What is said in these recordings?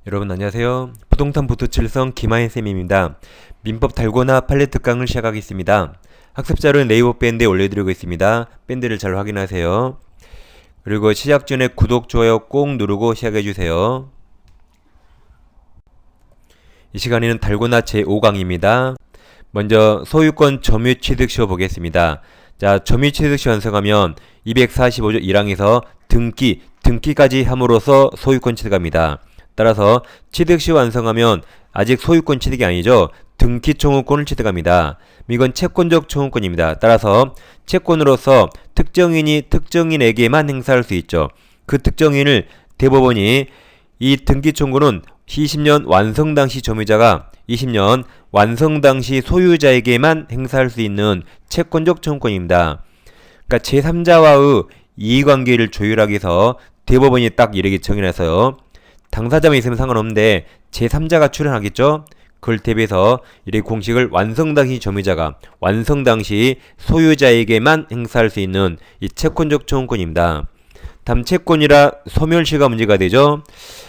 여러분 안녕하세요. 부동산 부투칠성 김하인쌤입니다. 민법 달고나 판례 특강을 시작하겠습니다. 학습자료는 네이버 밴드에 올려드리고 있습니다. 밴드를 잘 확인하세요. 그리고 시작 전에 구독, 좋아요 꼭 누르고 시작해주세요. 이 시간에는 달고나 제5강입니다. 먼저 소유권 점유취득시효 보겠습니다. 자, 점유취득시효 완성하면 245조 1항에서 등기까지 함으로써 소유권 취득합니다. 따라서 취득시 완성하면 아직 소유권 취득이 아니죠. 등기 청구권을 취득합니다. 이건 채권적 청구권입니다. 따라서 채권으로서 특정인이 특정인에게만 행사할 수 있죠. 그 특정인을 대법원이 이 등기 청구는 20년 완성 당시 점유자가 20년 완성 당시 소유자에게만 행사할 수 있는 채권적 청구권입니다. 그러니까 제3자와의 이해관계를 조율하기 위해서 대법원이 딱 이렇게 정의해서요. 당사자만 있으면 상관없는데 제3자가 출연하겠죠? 그걸 대비해서 이렇게 공식을 완성 당시 점유자가 완성 당시 소유자에게만 행사할 수 있는 이 채권적 청구권입니다. 다음 채권이라 소멸시효가 문제가 되죠.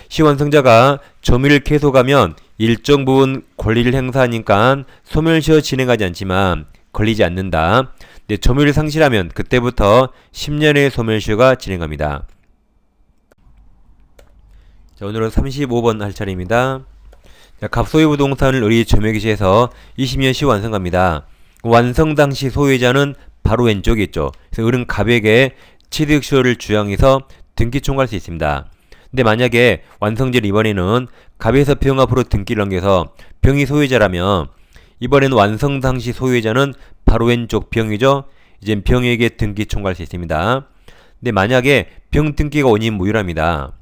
시완성자가 점유를 계속하면 일정 부분 권리를 행사하니까 소멸시효 진행하지 않지만 걸리지 않는다. 근데 점유를 상실하면 그때부터 10년의 소멸시효가 진행합니다. 자, 오늘은 35번 할 차례입니다. 자, 갑소유 부동산을 의리 점유기시에서 20년 시 완성합니다. 완성 당시 소유자는 바로 왼쪽에 있죠. 그래서 을은 갑에게 취득시효를 주장해서 등기 청구할 수 있습니다. 근데 만약에 완성질 이번에는 갑에서 병 앞으로 등기를 넘겨서 병이 소유자라면 이번에는 완성 당시 소유자는 바로 왼쪽 병이죠. 이제 병에게 등기 청구할 수 있습니다. 근데 만약에 병 등기가 원인 무효랍니다.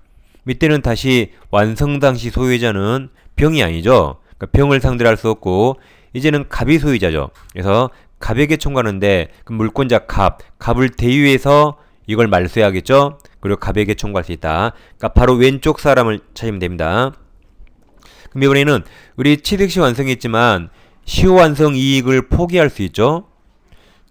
이때는 다시 완성 당시 소유자는 병이 아니죠. 그러니까 병을 상대로 할 수 없고 이제는 갑이 소유자죠. 그래서 갑에게 청구하는데 그 물권자 갑을 대유해서 이걸 말소해야겠죠. 그리고 갑에게 청구할 수 있다. 그러니까 바로 왼쪽 사람을 찾으면 됩니다. 그럼 이번에는 우리 취득시 완성했지만 시효 완성 이익을 포기할 수 있죠.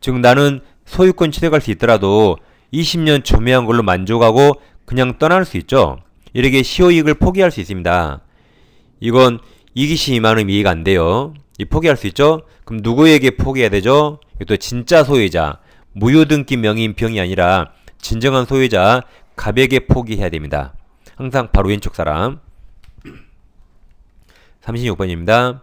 즉 나는 소유권 취득할 수 있더라도 20년 점유한 걸로 만족하고 그냥 떠날 수 있죠. 이렇게 시효이익을 포기할 수 있습니다. 이건 이기시 이만큼 이익 안 돼요. 포기할 수 있죠? 그럼 누구에게 포기해야 되죠? 이것도 진짜 소유자, 무효등기 명의인 병이 아니라 진정한 소유자, 갑에게 포기해야 됩니다. 항상 바로 왼쪽 사람. 36번입니다.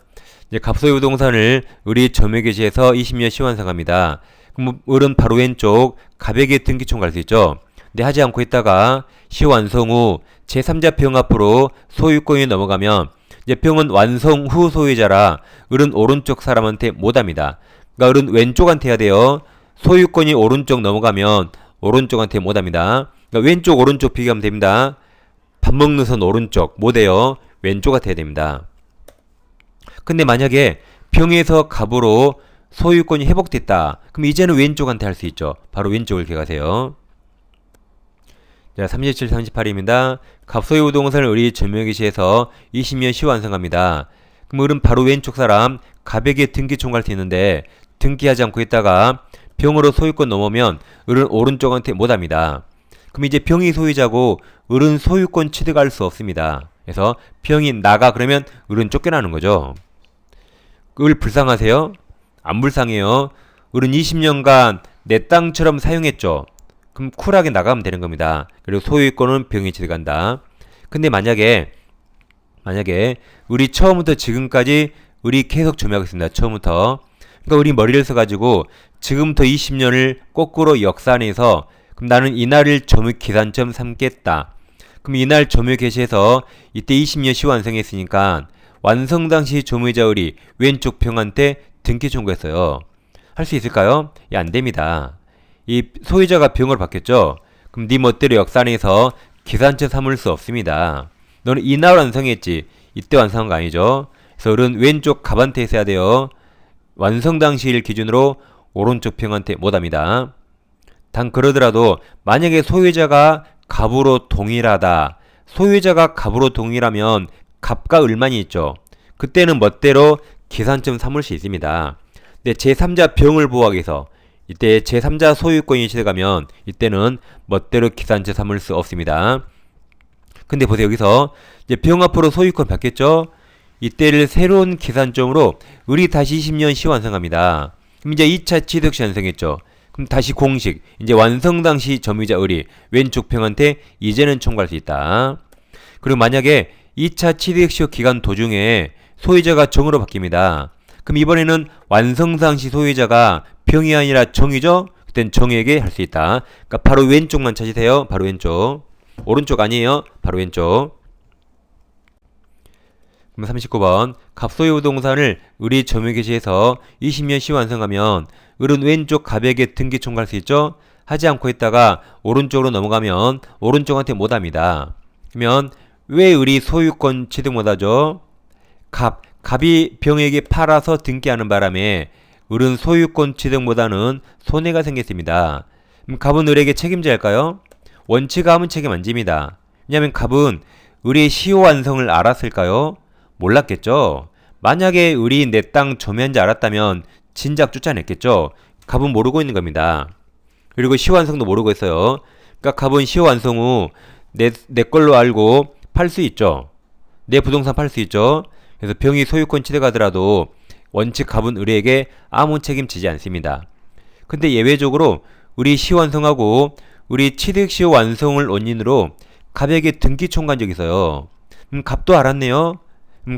이제 갑소유 부동산을 을이 점유개시에서 20년 시완성합니다. 그럼 을은 바로 왼쪽 갑에게 등기 청구할 수 있죠. 근데 하지 않고 있다가 시완성 후 제3자 병 앞으로 소유권이 넘어가면 이제 병은 완성 후 소유자라 을은 오른쪽 사람한테 못합니다. 그러니까 을은 왼쪽한테 해야 돼요. 소유권이 오른쪽 넘어가면 오른쪽한테 못합니다. 그러니까 왼쪽 오른쪽 비교하면 됩니다. 밥 먹는 선 오른쪽 못해요. 왼쪽한테 해야 됩니다. 근데 만약에 병에서 갑으로 소유권이 회복됐다. 그럼 이제는 왼쪽한테 할 수 있죠. 바로 왼쪽을 기억하세요. 자, 37, 38입니다. 갑소유 부동산을 을이 점유개시에서 20년 시 완성합니다. 그럼 을은 바로 왼쪽 사람 갑에게 등기 청구할 수 있는데 등기하지 않고 있다가 병으로 소유권 넘으면 을은 오른쪽한테 못합니다. 그럼 이제 병이 소유자고 을은 소유권 취득할 수 없습니다. 그래서 병이 나가 그러면 을은 쫓겨나는 거죠. 을 불쌍하세요? 안 불쌍해요. 을은 20년간 내 땅처럼 사용했죠. 그럼 쿨하게 나가면 되는 겁니다. 그리고 소유권은 병이 취득한다. 근데 만약에 을이 처음부터 지금까지 을이 계속 점유하고 있습니다. 처음부터. 그러니까 을이 머리를 써가지고 지금부터 20년을 거꾸로 역산해서 그럼 나는 이날을 점유 기산점 삼겠다. 그럼 이날 점유 개시해서 이때 20년 시 완성했으니까 완성 당시 점유자 을이 왼쪽 병한테 등기 청구했어요. 할 수 있을까요? 예, 안 됩니다. 이 소유자가 병을 받겠죠? 그럼 네 멋대로 역산해서 기산점 삼을 수 없습니다. 너는 이날 완성했지. 이때 완성한 거 아니죠? 그래서 을은 왼쪽 갑한테 했어야 돼요. 완성 당시일 기준으로 오른쪽 병한테 못합니다. 단 그러더라도 만약에 소유자가 갑으로 동일하다. 소유자가 갑으로 동일하면 갑과 을만이 있죠. 그때는 멋대로 기산점 삼을 수 있습니다. 근데 제3자 병을 보호하기 위해서 이때 제3자 소유권이 취득하면 이때는 멋대로 기산점 삼을 수 없습니다. 근데 보세요. 여기서 이제 병 앞으로 소유권 받겠죠? 이때를 새로운 계산점으로 을이 다시 20년 시 완성합니다. 그럼 이제 2차 취득 시 완성했죠. 그럼 다시 공식. 이제 완성 당시 점유자 을이 왼쪽 병한테 이제는 청구할 수 있다. 그리고 만약에 2차 취득 시 기간 도중에 소유자가 정으로 바뀝니다. 그럼 이번에는 완성 당시 소유자가 병이 아니라 정이죠? 그땐 정에게 할 수 있다. 그러니까 바로 왼쪽만 찾으세요. 바로 왼쪽. 오른쪽 아니에요. 바로 왼쪽. 그럼 39번 갑소유 부동산을 을이 점유개시해서 20년 시 완성하면 을은 왼쪽 갑에게 등기 청구할 수 있죠? 하지 않고 있다가 오른쪽으로 넘어가면 오른쪽한테 못합니다. 그러면 왜 을이 소유권 취득 못하죠? 갑이 병에게 팔아서 등기하는 바람에 을은 소유권 취득보다는 손해가 생겼습니다. 그럼 갑은 을에게 책임져야 할까요? 원칙함은 책임 안 집니다. 왜냐하면 갑은 을의 시효 완성을 알았을까요? 몰랐겠죠. 만약에 을이 내 땅 점유한지 알았다면 진작 쫓아냈겠죠. 갑은 모르고 있는 겁니다. 그리고 시효 완성도 모르고 있어요. 그러니까 갑은 시효 완성 후 내 걸로 알고 팔 수 있죠. 내 부동산 팔 수 있죠. 그래서 병이 소유권 취득하더라도 원칙 갑은 을에게 아무 책임지지 않습니다. 근데 예외적으로 을이 시완성하고 을이 취득시효 완성을 원인으로 갑에게 등기 청구한 적이 있어요. 갑도 알았네요.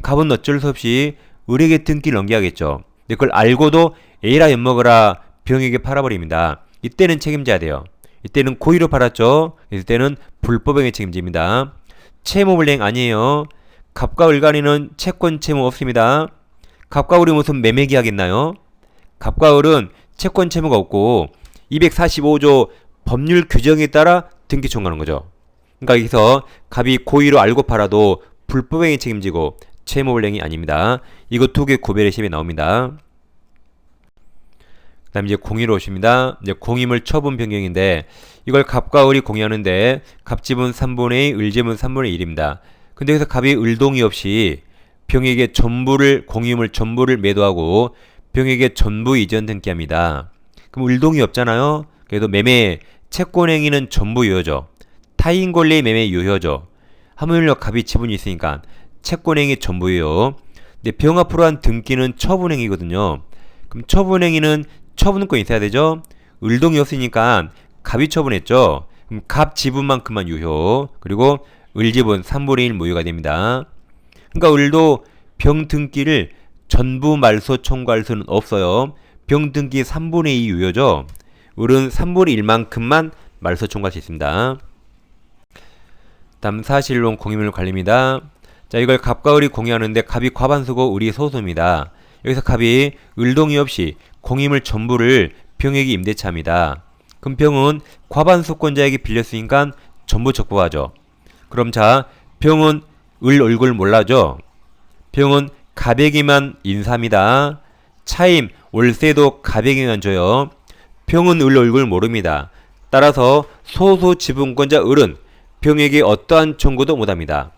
갑은 어쩔 수 없이 을에게 등기를 넘겨야겠죠. 근데 그걸 알고도 에이라 엿먹으라 병에게 팔아버립니다. 이때는 책임져야 돼요. 이때는 고의로 팔았죠. 이때는 불법행위 책임집니다. 채무불이행 아니에요. 갑과 을 간에는 채권 채무 없습니다. 갑과 을이 무슨 매매 계약했나요? 갑과 을은 채권 채무가 없고 245조 법률 규정에 따라 등기 청구하는 거죠. 그러니까 여기서 갑이 고의로 알고 팔아도 불법행위 책임지고 채무불이행이 아닙니다. 이거 두 개 구별의 시험에 나옵니다. 그 다음 이제 공의로 오십니다. 이제 공임을 처분 변경인데 이걸 갑과 을이 공유하는데 갑집은 3분의 2, 을집은 3분의 1입니다. 근데 여기서 갑이 을동의 없이 병에게 전부를 공임을 전부를 매도하고 병에게 전부 이전 등기합니다. 그럼 을동이 없잖아요. 그래도 매매 채권행위는 전부 유효죠. 타인 권리의 매매 유효죠. 하물며 갑이 지분이 있으니까 채권행위 전부 유효. 근데 병 앞으로 한 등기는 처분행위거든요. 그럼 처분행위는 처분권이 있어야 되죠. 을동이 없으니까 갑이 처분했죠. 그럼 갑 지분만큼만 유효. 그리고 을지분 3분의 1 무효가 됩니다. 그러니까 을도 병 등기를 전부 말소 청구할 수는 없어요. 병 등기 3분의 2 유효죠. 을은 3분의 1만큼만 말소 청구할 수 있습니다. 다음 사실론 공유물 관리입니다. 자, 이걸 갑과 을이 공유하는데 갑이 과반수고 을이 소수입니다. 여기서 갑이 을동의 없이 공임을 전부를 병에게 임대차합니다. 그럼 병은 과반수권자에게 빌렸으니까 전부 척부하죠. 그럼 자, 병은 을 얼굴 몰라죠? 병은 갑에게만 인사합니다. 차임, 월세도 갑에게만 줘요. 병은 을 얼굴 모릅니다. 따라서 소수 지분권자 을은 병에게 어떠한 청구도 못합니다.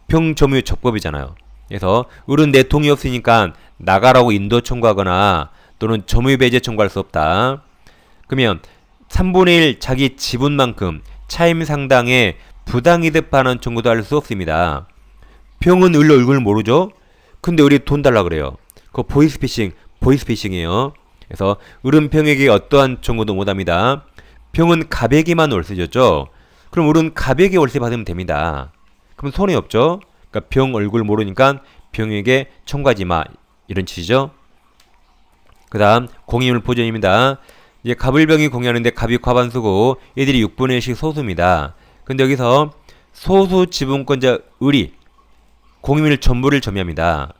병 점유 적법이잖아요. 그래서 을은 내 동의 없으니까 나가라고 인도 청구하거나 또는 점유 배제 청구할 수 없다. 그러면 3분의 1 자기 지분만큼 차임 상당의 부당이득 반환 청구도 할 수 없습니다. 병은 을 얼굴 모르죠? 근데 을이 돈 달라 그래요. 그거 보이스피싱이에요. 그래서 을은 병에게 어떠한 청구도 못합니다. 병은 갑에게만 월세 줬죠? 그럼 을은 갑에게 월세 받으면 됩니다. 그럼 손해 없죠? 그러니까 병 얼굴 모르니까 병에게 청구하지 마. 이런 취지죠? 그 다음 공임을 보전입니다. 이제 갑을 병이 공유하는데 갑이 과반수고 얘들이 6분의 1씩 소수입니다. 근데 여기서 소수 지분권자 을이 공임을 전부를 점유합니다.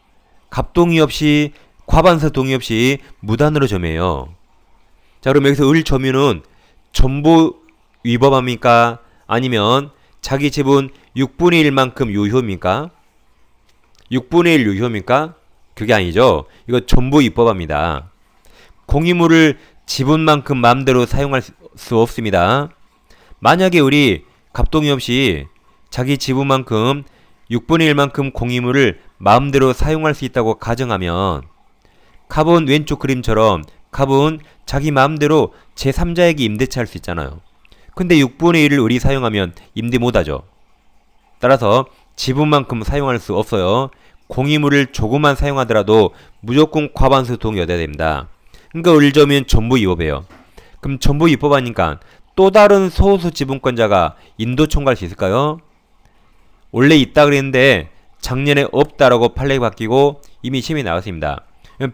갑 동의 없이 과반수 동의 없이 무단으로 점유해요. 자, 그럼 여기서 을 점유는 전부 위법합니까? 아니면 자기 지분 6분의 1만큼 유효입니까? 6분의 1 유효입니까? 그게 아니죠. 이거 전부 위법합니다. 공유물을 지분만큼 마음대로 사용할 수 없습니다. 만약에 을이 갑동의 없이 자기 지분만큼 6분의 1만큼 공유물을 마음대로 사용할 수 있다고 가정하면 갑은 왼쪽 그림처럼 갑은 자기 마음대로 제3자에게 임대차 할 수 있잖아요. 근데 6분의 1을 을이 사용하면 임대 못하죠. 따라서 지분만큼 사용할 수 없어요. 공유물을 조금만 사용하더라도 무조건 과반수 동의 얻어야 됩니다. 그러니까 예를 들면 전부 위법이에요. 그럼 전부 위법하니까 또 다른 소수 지분권자가 인도 청구할 수 있을까요? 원래 있다 그랬는데 작년에 없다라고 판례가 바뀌고 이미 시험이 나왔습니다.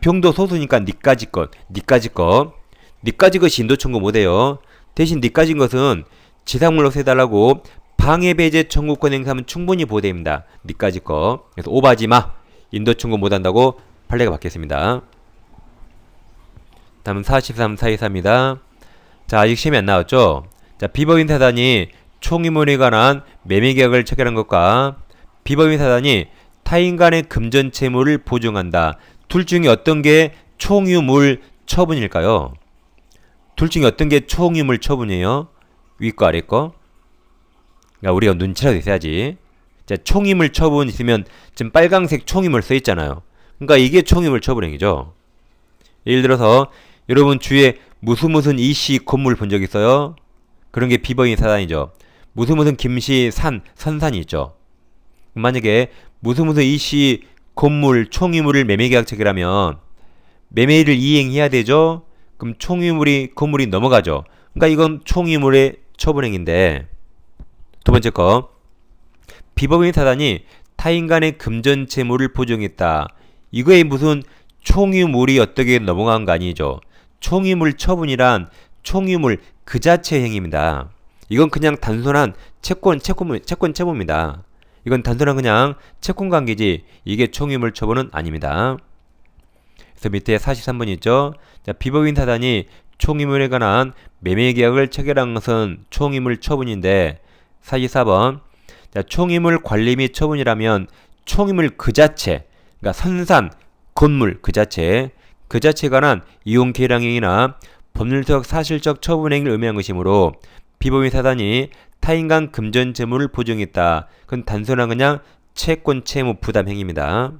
병도 소수니까 니까지 것이 인도 청구 못해요. 대신 니까지 것은 지상물로서 해달라고 방해배제 청구권 행사하면 충분히 보호됩니다. 니까지 것. 그래서 오바지마 인도 청구 못한다고 판례가 바뀌었습니다. 다음은 43, 424입니다. 자, 아직 시험이 안 나왔죠? 자, 비법인 사단이 총유물에 관한 매매계약을 체결한 것과 비법인 사단이 타인 간의 금전 채무를 보증한다. 둘 중에 어떤 게 총유물 처분일까요? 둘 중에 어떤 게 총유물 처분이에요? 위 거, 아래 거? 그러니까 우리가 눈치라도 있어야지. 자, 총유물 처분 있으면 지금 빨강색 총유물 써있잖아요. 그러니까 이게 총유물 처분행위죠. 예를 들어서 여러분 주위에 무슨 이씨 건물 본 적 있어요? 그런 게 비법인 사단이죠. 무슨 김씨 선산이 있죠. 만약에 무슨 이씨 건물 총유물을 매매계약 체결하면 매매를 이행해야 되죠. 그럼 건물이 넘어가죠. 그러니까 이건 총유물의 처분행위인데, 두 번째 거, 비법인 사단이 타인 간의 금전 채무를 보증했다. 이거에 무슨 총유물이 어떻게 넘어간 거 아니죠. 총유물 처분이란 총유물 그 자체 행위입니다. 이건 그냥 단순한 채권 처분입니다. 이건 단순한 그냥 채권 관계지 이게 총유물 처분은 아닙니다. 그래서 밑에 43번 있죠. 자, 비법인 사단이 총유물에 관한 매매계약을 체결한 것은 총유물 처분인데 44번 자, 총유물 관리 및 처분이라면 총유물 그 자체, 그러니까 선산, 건물 그 자체에 관한 이용 계량행위나 법률적 사실적 처분행위를 의미한 것이므로 비법인 사단이 타인 간 금전 채무를 보증했다. 그건 단순한 그냥 채권 채무 부담 행위입니다.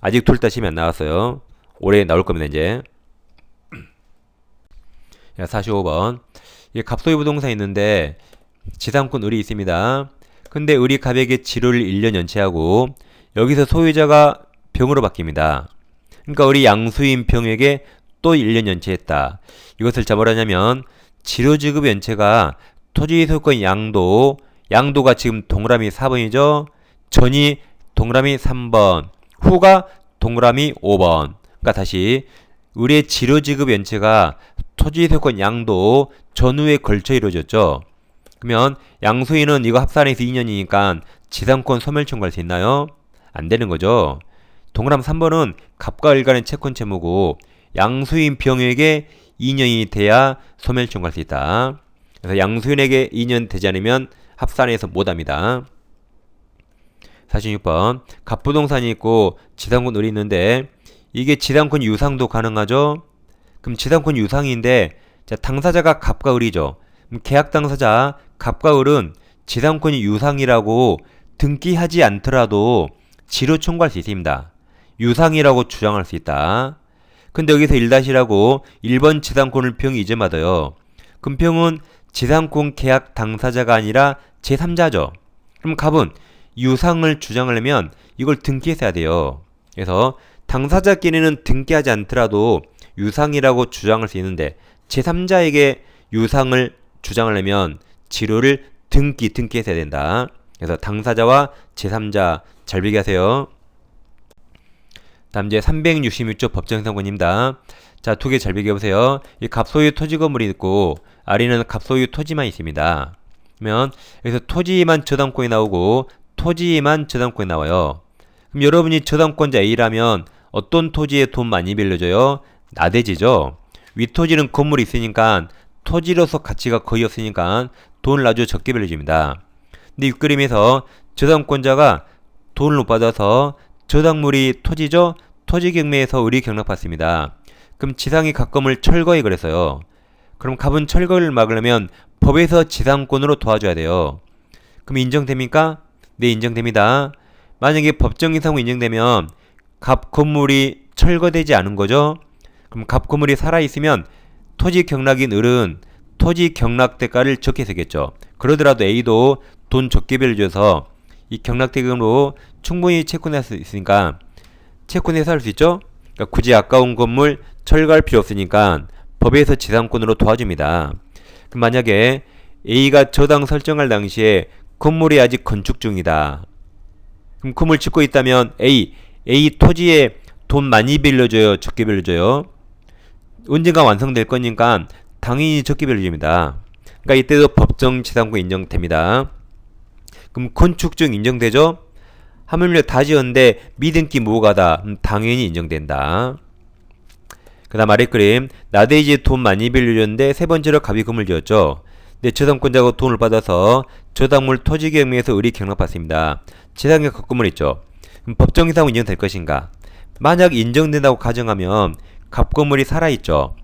아직 둘 다 시험이 안 나왔어요. 올해 나올 겁니다, 이제. 45번. 이게 갑소유 부동산이 있는데 지상권 을이 있습니다. 근데 을이 갑에게 지료를 1년 연체하고 여기서 소유자가 병으로 바뀝니다. 그러니까 을이 양수인 병에게 또 1년 연체했다. 이것을 자 뭐라냐면 지료지급 연체가 토지소유권 양도가 지금 동그라미 4번이죠. 전이 동그라미 3번, 후가 동그라미 5번. 그러니까 다시 을의 지료지급 연체가 토지소유권 양도 전후에 걸쳐 이루어졌죠. 그러면 양수인은 이거 합산해서 2년이니까 지상권 소멸 청구할 수 있나요? 안 되는 거죠. 동그라미 3번은 갑과 을 간의 채권 채무고 양수인 병에게 2년이 돼야 소멸 청구할 수 있다. 그래서 양수인에게 2년 되지 않으면 합산해서 못합니다. 46번 갑부동산이 있고 지상권 을이 있는데 이게 지상권 유상도 가능하죠? 그럼 지상권 유상인데 자, 당사자가 갑과 을이죠. 그럼 계약 당사자 갑과 을은 지상권이 유상이라고 등기하지 않더라도 지료 청구할 수 있습니다. 유상이라고 주장할 수 있다. 근데 여기서 1-라고 1번 지상권을 병이 이전받아요. 그럼 병은 지상권 계약 당사자가 아니라 제3자죠. 그럼 갑은 유상을 주장하려면 이걸 등기했어야 돼요. 그래서 당사자끼리는 등기하지 않더라도 유상이라고 주장할 수 있는데 제3자에게 유상을 주장하려면 지료를 등기했어야 된다. 그래서 당사자와 제3자 잘 비교하세요. 다음 이제 366조 법정상권입니다. 자, 두 개 잘 비교해보세요. 이 갑소유 토지 건물이 있고 아래는 갑소유 토지만 있습니다. 그러면 여기서 토지만 저당권이 나오고 토지만 저당권이 나와요. 그럼 여러분이 저당권자 A라면 어떤 토지에 돈 많이 빌려줘요? 나대지죠. 윗토지는 건물이 있으니까 토지로서 가치가 거의 없으니까 돈을 아주 적게 빌려줍니다. 근데 윗그림에서 저당권자가 돈을 못 받아서 저당물이 토지죠? 토지 경매에서 을이 경락받습니다. 그럼 지상이 갑금을 철거해 그랬어요. 그럼 갑은 철거를 막으려면 법에서 지상권으로 도와줘야 돼요. 그럼 인정됩니까? 네, 인정됩니다. 만약에 법정이상으로 인정되면 갑 건물이 철거되지 않은 거죠? 그럼 갑 건물이 살아있으면 토지 경락인 을은 토지 경락 대가를 적게 세겠죠. 그러더라도 A도 돈 적게 빌려줘서 이 경락대금으로 충분히 채권할 수 있으니까 채권해서 할 수 있죠. 그러니까 굳이 아까운 건물 철거할 필요 없으니까 법에서 지상권으로 도와줍니다. 그럼 만약에 A가 저당 설정할 당시에 건물이 아직 건축 중이다. 그럼 건물 짓고 있다면 A 토지에 돈 많이 빌려줘요? 적게 빌려줘요? 언젠가 완성될 거니까 당연히 적게 빌려줍니다. 그러니까 이때도 법정 지상권 인정됩니다. 그럼 건축중 인정되죠? 하물며 다 지었는데 미등기 무효가다. 당연히 인정된다. 그 다음 아래 그림 나대지에 돈 많이 빌려줬는데 세 번째로 갑이 건물 지었죠. 근데 저당권자가 돈을 받아서 저당물 토지경매에서 의리 경락받습니다. 지상의 건물 있죠. 그럼 법정 이상 인정될 것인가? 만약 인정된다고 가정하면 갑건물이 살아있죠.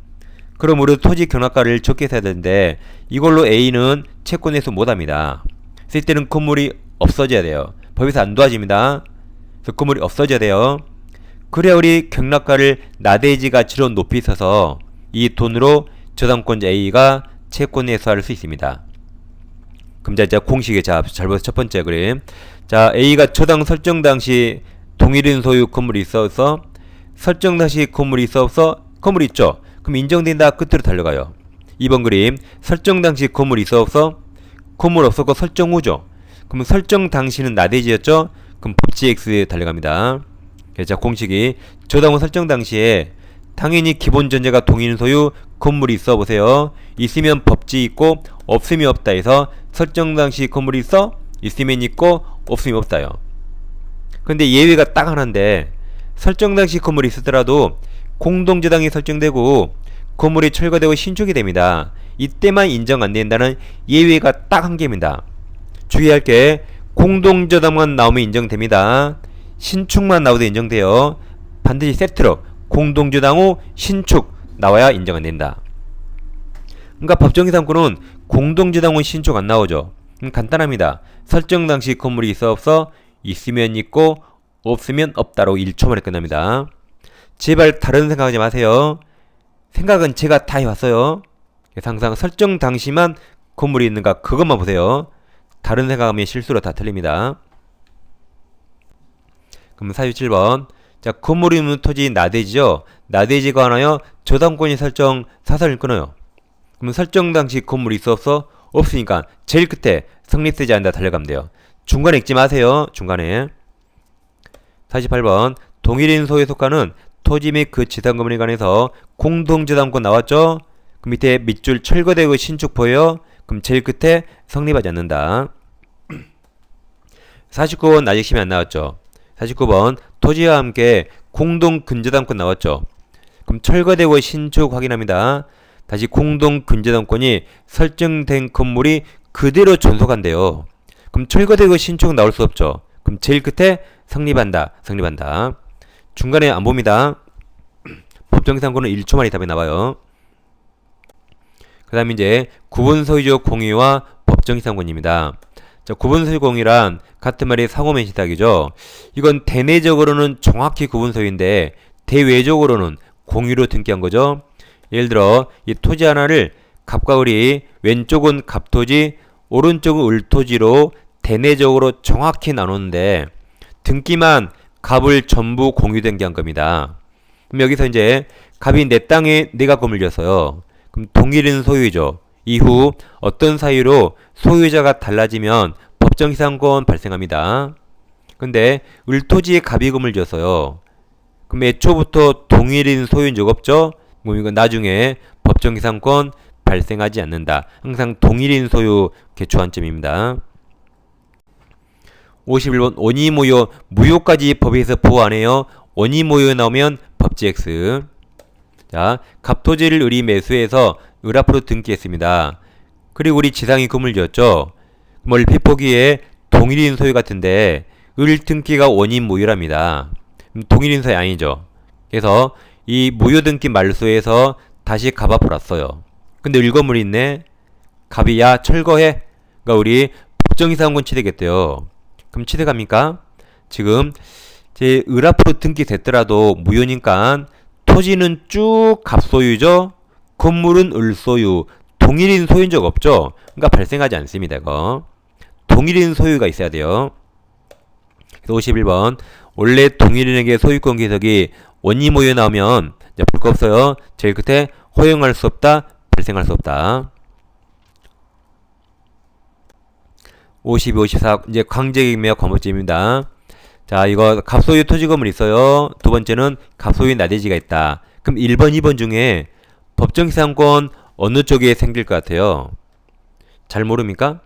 그럼 우리 토지 경락가를 적게 써야 되는데 이걸로 A는 채권에서 못합니다. 쓸 때는 건물이 없어져야 돼요. 법에서 안 도와집니다. 그래서 건물이 없어져야 돼요. 그래야 우리 경락가를 나대지 가치로 높이 써서 이 돈으로 저당권자 A가 채권에서 할 수 있습니다. 그럼 자 공식에 잘 보세요. 첫 번째 그림. 자 A가 저당 설정 당시 동일인 소유 건물이 있어서 설정 당시 건물이 있어서 건물이 있죠. 그럼 인정된다 끝으로 달려가요. 2번 그림 설정 당시 건물이 있어서 건물 없었고 설정 후죠. 그럼 설정 당시는 나대지였죠. 그럼 법지 X에 달려갑니다. 자 공식이 저당권 설정 당시에 당연히 기본 전제가 동일 소유 건물이 있어 보세요. 있으면 법지 있고 없으면 없다 해서 설정 당시 건물이 있어 있으면 있고 없으면 없다요. 근데 예외가 딱 하나인데 설정 당시 건물이 있었더라도 공동저당이 설정되고 건물이 철거되고 신축이 됩니다. 이때만 인정 안 된다는 예외가 딱 한 개입니다. 주의할 게 공동저당만 나오면 인정됩니다. 신축만 나오도 인정돼요. 반드시 세트로 공동저당 후 신축 나와야 인정 안 된다. 그러니까 법정이상권은 공동저당 후 신축 안 나오죠. 간단합니다. 설정 당시 건물이 있어 없어? 있으면 있고 없으면 없다로 1초 만에 끝납니다. 제발 다른 생각하지 마세요. 생각은 제가 다 해왔어요. 항상 설정 당시만 건물이 있는가 그것만 보세요. 다른 생각하면 실수로 다 틀립니다. 그럼 47번 자 건물이 있는 토지 나대지죠. 나대지가 하나요 저당권이 설정 사설을 끊어요. 그럼 설정 당시 건물이 있어 없어? 없으니까 제일 끝에 성립되지 않는다 달려가면 돼요. 중간에 읽지 마세요. 중간에 48번 동일인 소유에 속하는 토지 및 그 지상건물에 관해서 공동저당권 나왔죠? 그 밑에 밑줄 철거되고 신축 보여요? 그럼 제일 끝에 성립하지 않는다. 49번 아직 심의 안 나왔죠? 49번 토지와 함께 공동근저당권 나왔죠? 그럼 철거되고 신축 확인합니다. 다시 공동근저당권이 설정된 건물이 그대로 존속한대요. 그럼 철거되고 신축 나올 수 없죠? 그럼 제일 끝에 성립한다. 성립한다. 중간에 안 봅니다. 법정상권은 1초 만에 답이 나와요. 그 다음에 이제 구분소유적 공유와 법정상권입니다. 자, 구분소유 공유란 같은 말이 상호면 시탁이죠. 이건 대내적으로는 정확히 구분소유인데 대외적으로는 공유로 등기한 거죠. 예를 들어 이 토지 하나를 갑과 을이 왼쪽은 갑토지, 오른쪽은 을토지로 대내적으로 정확히 나누는데 등기만 갑을 전부 공유 등기한 겁니다. 그럼 여기서 이제 갑이 내 땅에 내가 건물 졌어요. 그럼 동일인 소유죠. 이후 어떤 사유로 소유자가 달라지면 법정이상권 발생합니다. 근데 을토지에 갑이 건물 지었어요. 그럼 애초부터 동일인 소유인 적 없죠? 그럼 이건 나중에 법정이상권 발생하지 않는다. 항상 동일인 소유 개초한점입니다. 51번 원이무효 무효까지 법에서 보호 안 해요. 원이무효 나오면 법지 X. 자, 갑토지를 을이 매수해서 을 앞으로 등기했습니다. 그리고 우리 지상이 건물 지었죠. 얼핏 보기에 동일인 소유 같은데 을 등기가 원인 무효랍니다. 동일인 소유 아니죠. 그래서 이 무효 등기 말소에서 다시 갑 앞으로 왔어요. 근데 을 건물이 있네. 갑이 야 철거해. 그러니까 우리 법정이상권 취득했대요. 그럼 취득합니까? 지금 제 을 앞으로 등기됐더라도 무효니까 토지는 쭉 갑소유죠. 건물은 을소유. 동일인 소유인 적 없죠. 그러니까 발생하지 않습니다. 이거 동일인 소유가 있어야 돼요. 그래서 51번 원래 동일인에게 소유권 기석이 원이 모여 나오면 볼 거 없어요. 제일 끝에 허용할 수 없다, 발생할 수 없다. 52, 54 이제 강제징매와 권법제입니다. 자, 이거 갑소유 토지건물이 있어요. 두 번째는 갑소유 나대지가 있다. 그럼 1번, 2번 중에 법정기상권 어느 쪽에 생길 것 같아요? 잘 모릅니까?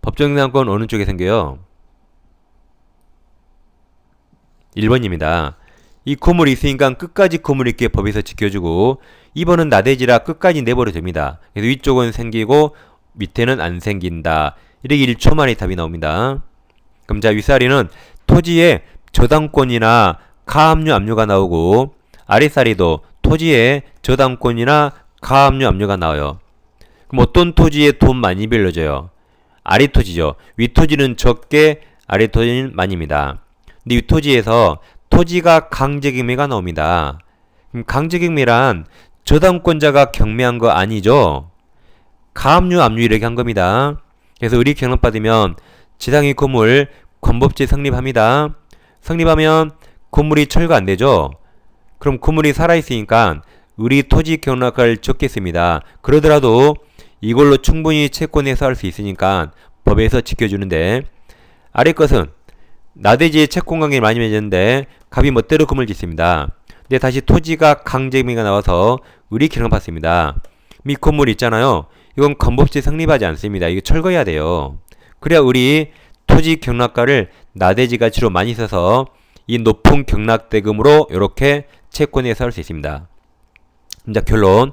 법정기상권 어느 쪽에 생겨요? 1번입니다. 이 건물이 있으니까 끝까지 건물 있게 법에서 지켜주고 2번은 나대지라 끝까지 내버려 둡니다. 그래서 위쪽은 생기고 밑에는 안 생긴다. 이렇게 1초 만에 답이 나옵니다. 그럼 자, 윗사리는 토지에 저당권이나 가압류 압류가 나오고 아랫사리도 토지에 저당권이나 가압류 압류가 나와요. 그럼 어떤 토지에 돈 많이 빌려줘요? 아랫토지죠. 윗토지는 적게 아랫토지는 많이입니다. 근데 윗토지에서 토지가 강제경매가 나옵니다. 그럼 강제경매란 저당권자가 경매한 거 아니죠? 가압류 압류 이렇게 한 겁니다. 그래서 의리 경락받으면 지상의 건물 권법제 성립합니다. 성립하면 건물이 철거 안 되죠? 그럼 건물이 살아있으니까 의리 토지 경락을 적겠습니다. 그러더라도 이걸로 충분히 채권해서 할 수 있으니까 법에서 지켜주는데 아래 것은 나대지의 채권관계를 많이 맺었는데 갑이 멋대로 건물 짓습니다. 근데 다시 토지가 강제경매가 나와서 의리 경락받습니다. 이 건물 있잖아요. 이건 권법제 성립하지 않습니다. 이거 철거해야 돼요. 그래야 우리 토지 경락가를 나대지 가치로 많이 써서 이 높은 경락대금으로 이렇게 채권해서 할 수 있습니다. 자, 결론.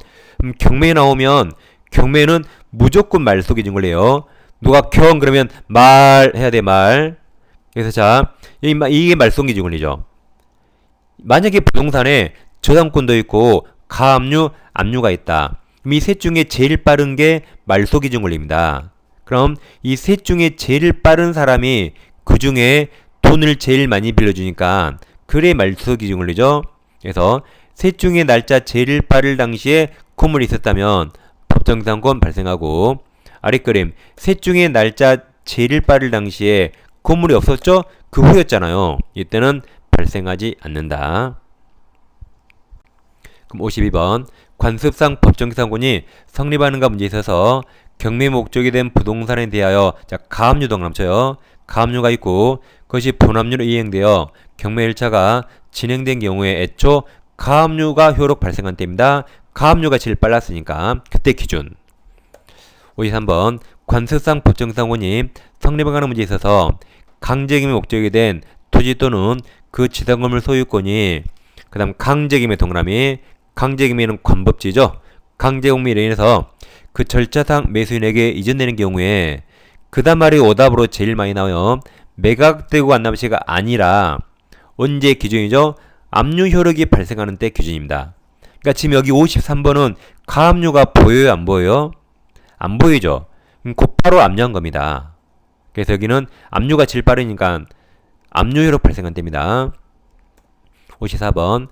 경매에 나오면 경매는 무조건 말소기 증거래요. 누가 경 그러면 말 해야 돼, 말. 그래서 자, 이게 말소기 증거이죠. 만약에 부동산에 저당권도 있고 가압류, 압류가 있다. 이 셋 중에 제일 빠른 게 말소기준 권리입니다. 그럼 이 셋 중에 제일 빠른 사람이 그 중에 돈을 제일 많이 빌려주니까 그래 말소기준 권리죠. 그래서 셋 중에 날짜 제일 빠를 당시에 건물이 있었다면 법정기상권 발생하고 아랫그림 셋 중에 날짜 제일 빠를 당시에 건물이 없었죠? 그 후였잖아요. 이때는 발생하지 않는다. 그럼 52번 관습상 법정기상권이 성립하는가 문제에 있어서 경매 목적이 된 부동산에 대하여 자, 가압류 동남쳐요. 가압류가 있고 그것이 본압류로 이행되어 경매 1차가 진행된 경우에 애초 가압류가 효력 발생한 때입니다. 가압류가 제일 빨랐으니까 그때 기준. 53번 관습상 법정기상권이 성립하는 문제에 있어서 강제경매 목적이 된 토지 또는 그 지상건물 소유권이 그 다음 강제경매 동그라미 강제경매는 관법지죠. 강제경매로 인해서 그 절차상 매수인에게 이전되는 경우에 그 다음 말이 오답으로 제일 많이 나와요. 매각되고 안 남은 시가 아니라 언제 기준이죠? 압류 효력이 발생하는 때 기준입니다. 그러니까 지금 여기 53번은 가압류가 보여요, 안 보여요? 안 보이죠? 곧바로 압류한 겁니다. 그래서 여기는 압류가 제일 빠르니까 압류 효력 발생한 때입니다. 54번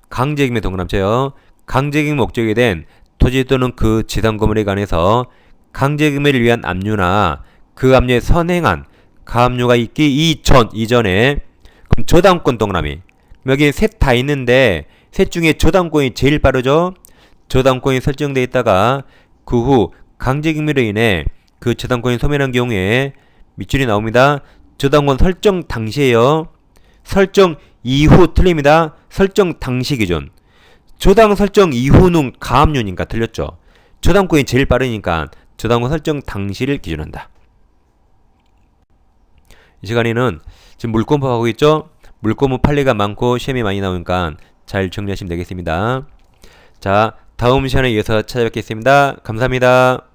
강제경매 동그라미쳐요. 강제경매 목적이 된 토지 또는 그 지상 건물에 관해서 강제경매를 위한 압류나 그 압류에 선행한 가압류가 있기 이전에 그럼 저당권 동그라미 여기 셋 다 있는데 셋 중에 저당권이 제일 빠르죠. 저당권이 설정되어 있다가 그 후 강제경매로 인해 그 저당권이 소멸한 경우에 밑줄이 나옵니다. 저당권 설정 당시에요. 설정 이후 틀립니다. 설정 당시 기준. 저당 설정 이후는 가압류니까 틀렸죠. 저당권이 제일 빠르니까 저당권 설정 당시를 기준한다. 이 시간에는 지금 물권법 하고 있죠. 물권법 판례가 많고 시험이 많이 나오니까 잘 정리하시면 되겠습니다. 자, 다음 시간에 이어서 찾아뵙겠습니다. 감사합니다.